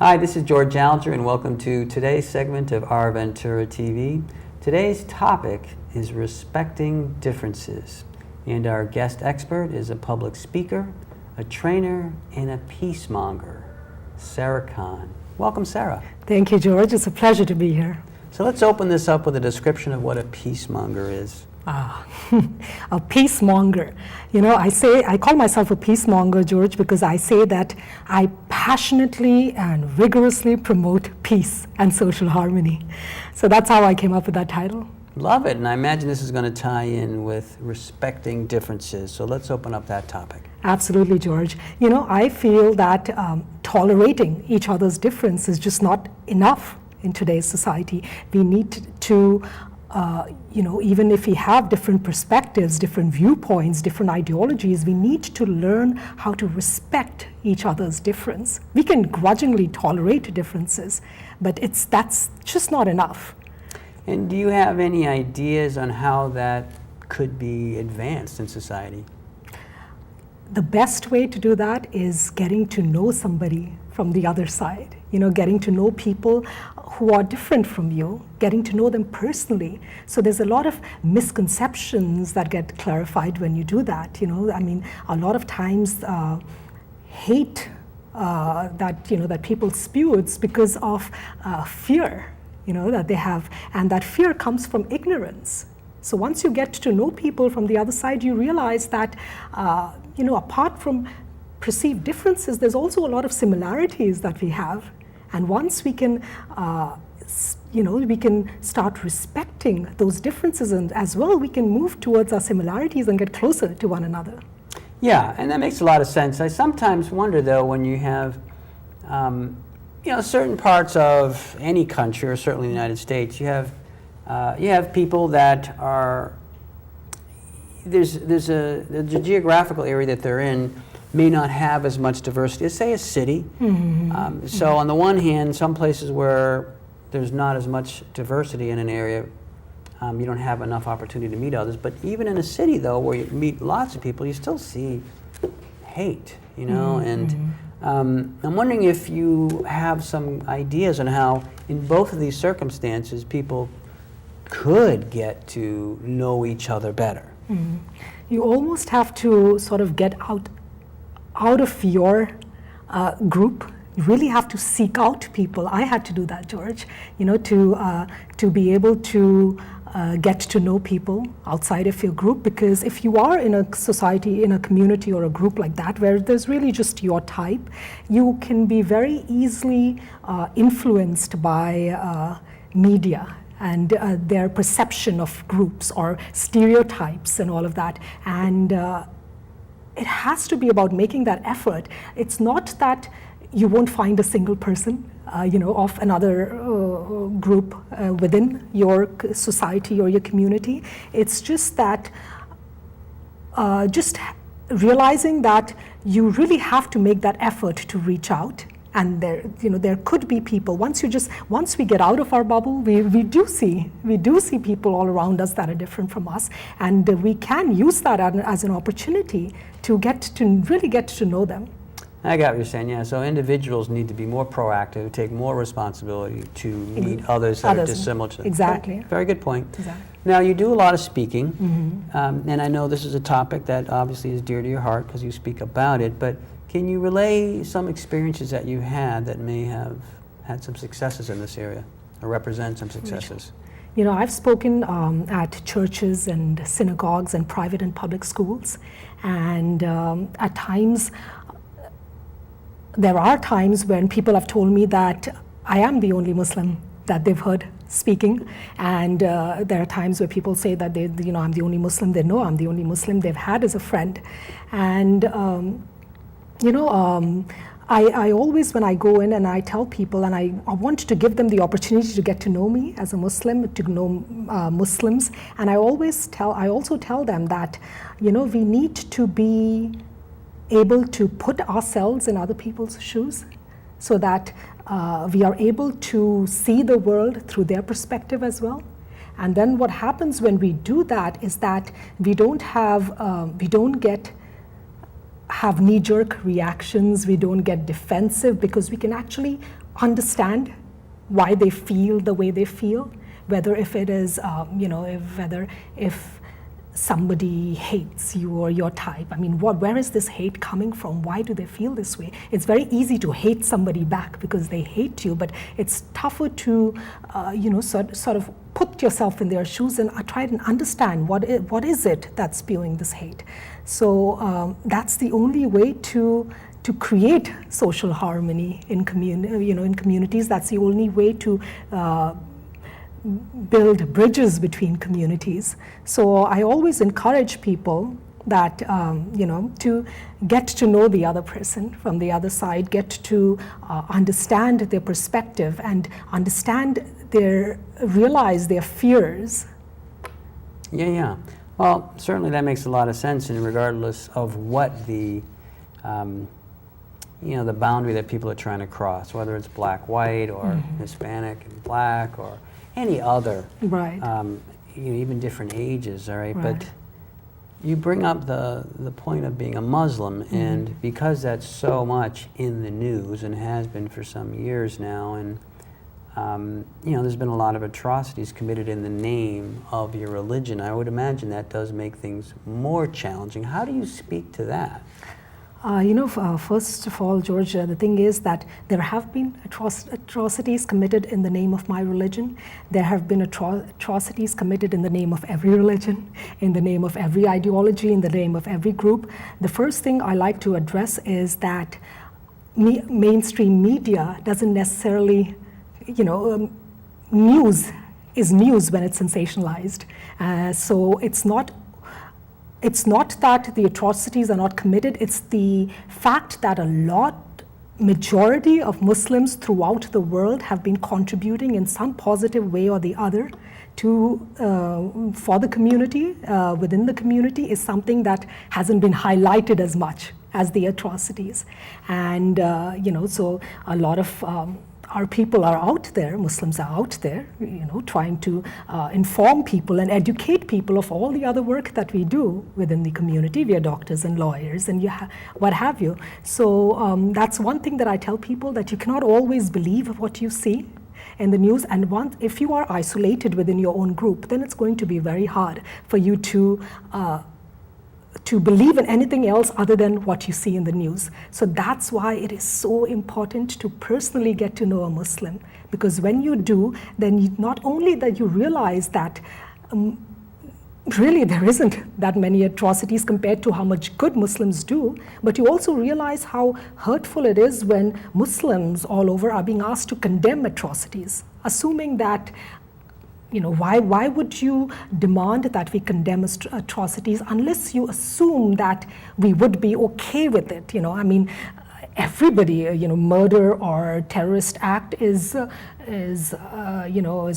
Hi, this is George Alger, and welcome to today's segment of Our Ventura TV. Today's topic is respecting differences, and our guest expert is a public speaker, a trainer, and a peacemonger, Sarah Khan. Welcome, Sarah. Thank you, George. It's a pleasure to be here. So let's open this up with a description of what a peacemonger is. A peacemonger. I call myself a peacemonger, George, because I say that I passionately and vigorously promote peace and social harmony. So that's how I came up with that title. Love it, and I imagine this is going to tie in with respecting differences. So let's open up that topic. Absolutely, George. I feel that tolerating each other's difference is just not enough in today's society. We need to even if we have different perspectives, different viewpoints, different ideologies, we need to learn how to respect each other's difference. We can grudgingly tolerate differences, but that's just not enough. And do you have any ideas on how that could be advanced in society? The best way to do that is getting to know somebody from the other side. Getting to know people who are different from you, getting to know them personally. So there's a lot of misconceptions that get clarified when you do that. A lot of times hate that people spew, it's because of fear, that they have, and that fear comes from ignorance. So once you get to know people from the other side, you realize that, apart from perceived differences, there's also a lot of similarities that we have. And once we can, we can start respecting those differences, and as well, we can move towards our similarities and get closer to one another. Yeah, and that makes a lot of sense. I sometimes wonder, though, when you have, certain parts of any country, or certainly the United States, you have people that are, there's the geographical area that they're in may not have as much diversity as, say, a city. Mm-hmm. So on the one hand, some places where there's not as much diversity in an area, you don't have enough opportunity to meet others. But even in a city, though, where you meet lots of people, you still see hate, Mm-hmm. And I'm wondering if you have some ideas on how, in both of these circumstances, people could get to know each other better. Mm-hmm. You almost have to sort of get out of your group. You really have to seek out people. I had to do that, George, to be able to get to know people outside of your group, because if you are in a society, in a community or a group like that, where there's really just your type, you can be very easily influenced by media and their perception of groups or stereotypes and all of that. And it has to be about making that effort. It's not that you won't find a single person, of another group within your society or your community. It's just that, just realizing that you really have to make that effort to reach out. And there could be people. Once we get out of our bubble, we do see people all around us that are different from us, and we can use that as an opportunity to really get to know them. I got what you're saying. Yeah. So individuals need to be more proactive, take more responsibility to meet others that are dissimilar to them. Exactly. Okay. Very good point. Exactly. Now, you do a lot of speaking, Mm-hmm. and I know this is a topic that obviously is dear to your heart because you speak about it. But can you relay some experiences that you had that may have had some successes in this area, or represent some successes? I've spoken at churches and synagogues and private and public schools, and at times, there are times when people have told me that I am the only Muslim that they've heard speaking, and there are times where people say that I'm the only Muslim they know, I'm the only Muslim they've had as a friend, and I always, when I go in and I tell people, and I want to give them the opportunity to get to know me as a Muslim, to know Muslims, and I also tell them that, we need to be able to put ourselves in other people's shoes, so that we are able to see the world through their perspective as well. And then what happens when we do that is that we don't have knee-jerk reactions, we don't get defensive, because we can actually understand why they feel the way they feel, whether if it is, if somebody hates you or your type. I mean, where is this hate coming from? Why do they feel this way? It's very easy to hate somebody back because they hate you, but it's tougher to, sort of put yourself in their shoes and try and understand what is it that's spewing this hate. So that's the only way to create social harmony in communities. That's the only way to build bridges between communities. So I always encourage people that to get to know the other person from the other side, get to understand their perspective and realize their fears. Yeah. Well, certainly that makes a lot of sense, and regardless of what the the boundary that people are trying to cross, whether it's black, white, or Hispanic and black, or any other, right? Even different ages, all right? Right. But you bring up the point of being a Muslim, and because that's so much in the news and has been for some years now, and there's been a lot of atrocities committed in the name of your religion. I would imagine that does make things more challenging. How do you speak to that? First of all, George, the thing is that there have been atrocities committed in the name of my religion. There have been atrocities committed in the name of every religion, in the name of every ideology, in the name of every group. The first thing I like to address is that mainstream media doesn't necessarily, news is news when it's sensationalized. So it's not that the atrocities are not committed, it's the fact that majority of Muslims throughout the world have been contributing in some positive way or the other for the community, within the community, is something that hasn't been highlighted as much as the atrocities. And, so a lot of our people are out there, Muslims are out there, trying to inform people and educate people of all the other work that we do within the community. We are doctors and lawyers and what have you. So that's one thing that I tell people, that you cannot always believe what you see in the news. And if you are isolated within your own group, then it's going to be very hard for you to believe in anything else other than what you see in the news. So that's why it is so important to personally get to know a Muslim, because when you do, then not only that you realize that really there isn't that many atrocities compared to how much good Muslims do, but you also realize how hurtful it is when Muslims all over are being asked to condemn atrocities, assuming that why would you demand that we condemn atrocities unless you assume that we would be okay with it? Everybody, murder or terrorist act is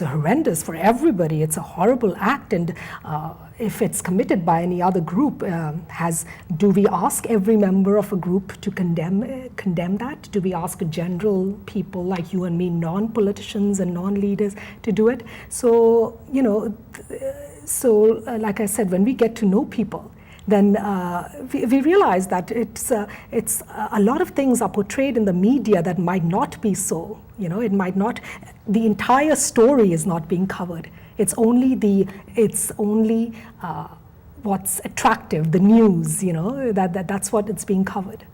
horrendous for everybody. It's a horrible act, and if it's committed by any other group, do we ask every member of a group to condemn that? Do we ask general people like you and me, non-politicians and non-leaders, to do it? So like I said, when we get to know people, then we realize that it's a lot of things are portrayed in the media that might not be so. It might not. The entire story is not being covered. It's only what's attractive, the news. That's what it's being covered.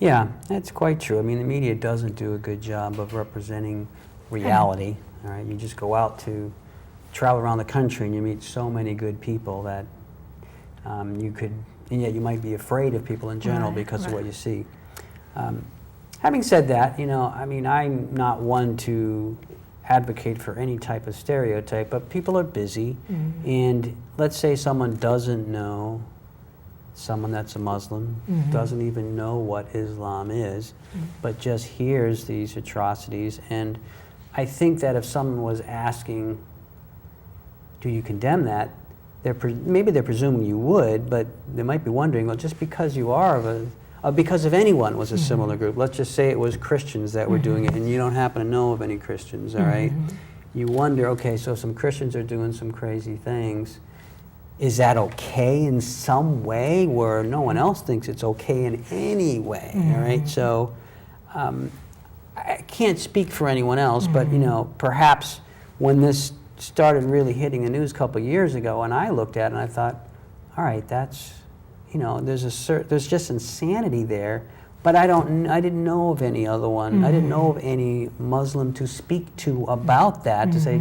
Yeah, that's quite true. I mean, the media doesn't do a good job of representing reality. All right, you just go out to travel around the country and you meet so many good people that. And yet you might be afraid of people in general because of what you see. Having said that, I'm not one to advocate for any type of stereotype, but people are busy, and let's say someone doesn't know someone that's a Muslim, doesn't even know what Islam is, but just hears these atrocities, and I think that if someone was asking, do you condemn that? Maybe they're presuming you would, but they might be wondering, well, just because you are because if anyone was a similar group, let's just say it was Christians that were doing it, and you don't happen to know of any Christians, all right? You wonder, okay, so some Christians are doing some crazy things. Is that okay in some way where no one else thinks it's okay in any way, all right? So I can't speak for anyone else, but you know, perhaps when this started really hitting the news a couple of years ago, and I looked at it and I thought, all right, that's, you know, there's just insanity there. But I didn't know of any other one. I didn't know of any Muslim to speak to about that, to say,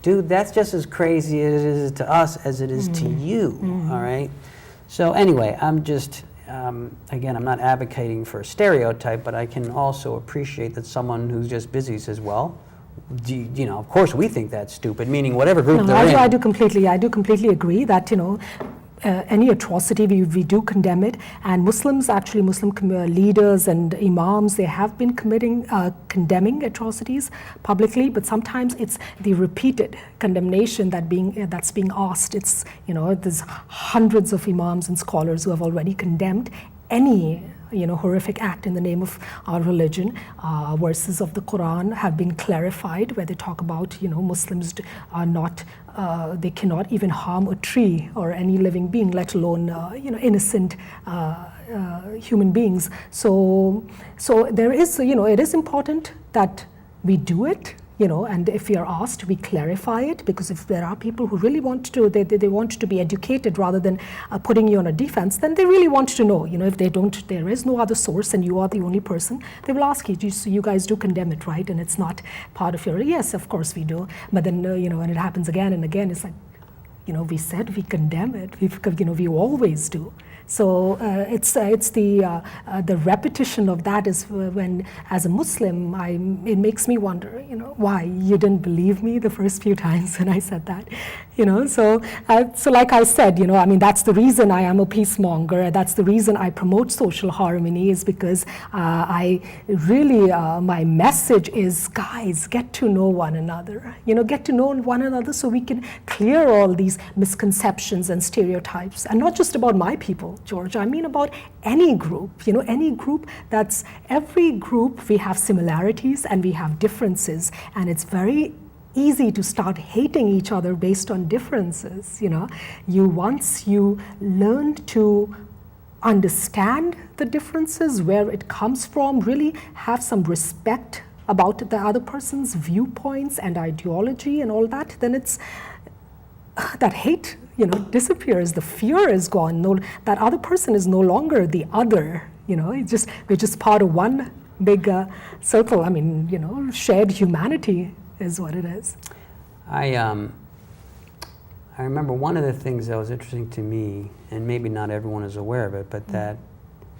dude, that's just as crazy as it is to us as it is to you, all right? So anyway, I'm just, again, I'm not advocating for a stereotype, but I can also appreciate that someone who's just busy says, well, you know, of course we think that's stupid, meaning whatever group they're in. I do completely agree that, you know, any atrocity, we do condemn it. And Muslims, actually Muslim leaders and imams, they have been condemning atrocities publicly, but sometimes it's the repeated condemnation that's being asked. It's, you know, there's hundreds of imams and scholars who have already condemned any, you know, horrific act in the name of our religion. Verses of the Quran have been clarified where they talk about, you know, Muslims are not, they cannot even harm a tree or any living being, let alone, you know, innocent human beings. So there is, you know, it is important that we do it. You know, and if we are asked, we clarify it, because if there are people who really want to, they want to be educated rather than putting you on a defense, then they really want to know. You know, if they don't, there is no other source and you are the only person, they will ask you, so you guys do condemn it, right? And it's not part of your, yes, of course we do. But then, you know, when it happens again and again, it's like, you know, we said we condemn it. You know, we always do. So it's the repetition of that is when, as a Muslim, it makes me wonder, you know, why you didn't believe me the first few times when I said that, you know. So like I said, you know, I mean, that's the reason I am a peacemonger. That's the reason I promote social harmony, is because I really my message is, guys, get to know one another. You know, get to know one another so we can clear all these misconceptions and stereotypes, and not just about my people, George, I mean about any group, you know, any group. That's every group, we have similarities and we have differences, and it's very easy to start hating each other based on differences, you know. Once you learn to understand the differences, where it comes from, really have some respect about the other person's viewpoints and ideology and all that, then it's that hate, you know, disappears. The fear is gone. No, that other person is no longer the other. You know, we're just part of one big circle. I mean, you know, shared humanity is what it is. I remember one of the things that was interesting to me, and maybe not everyone is aware of it, but that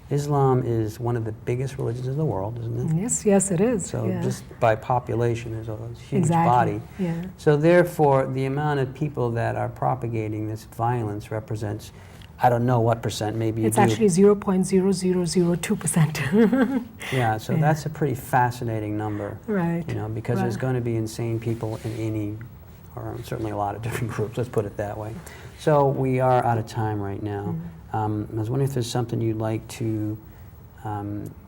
Islam is one of the biggest religions in the world, isn't it? Yes, it is. So yeah. Just by population, there's a huge exactly. body. Yeah. So therefore, the amount of people that are propagating this violence represents, I don't know what percent, maybe you it's do. actually 0.0002%. Yeah, so yeah. that's a pretty fascinating number. Right. You know, because right. there's going to be insane people in any, or certainly a lot of different groups, let's put it that way. So we are out of time right now. I was wondering if there's something you'd like to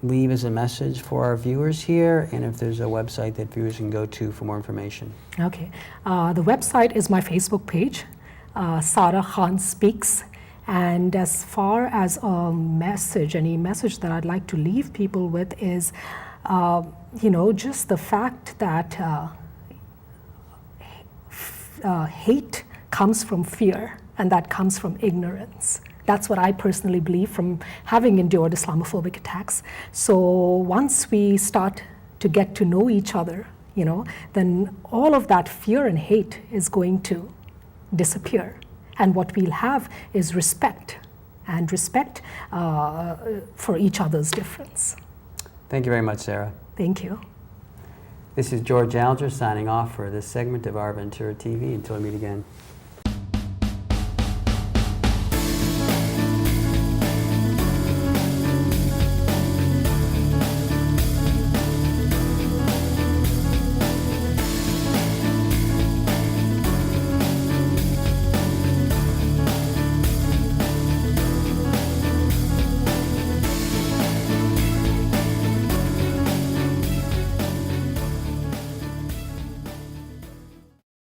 leave as a message for our viewers here, and if there's a website that viewers can go to for more information. Okay. The website is my Facebook page, Sarah Khan Speaks. And as far as a message, any message that I'd like to leave people with is, you know, just the fact that hate comes from fear, and that comes from ignorance. That's what I personally believe from having endured Islamophobic attacks. So once we start to get to know each other, you know, then all of that fear and hate is going to disappear. And what we'll have is respect, and respect for each other's difference. Thank you very much, Sarah. Thank you. This is George Alger signing off for this segment of our Ventura TV. Until we meet again.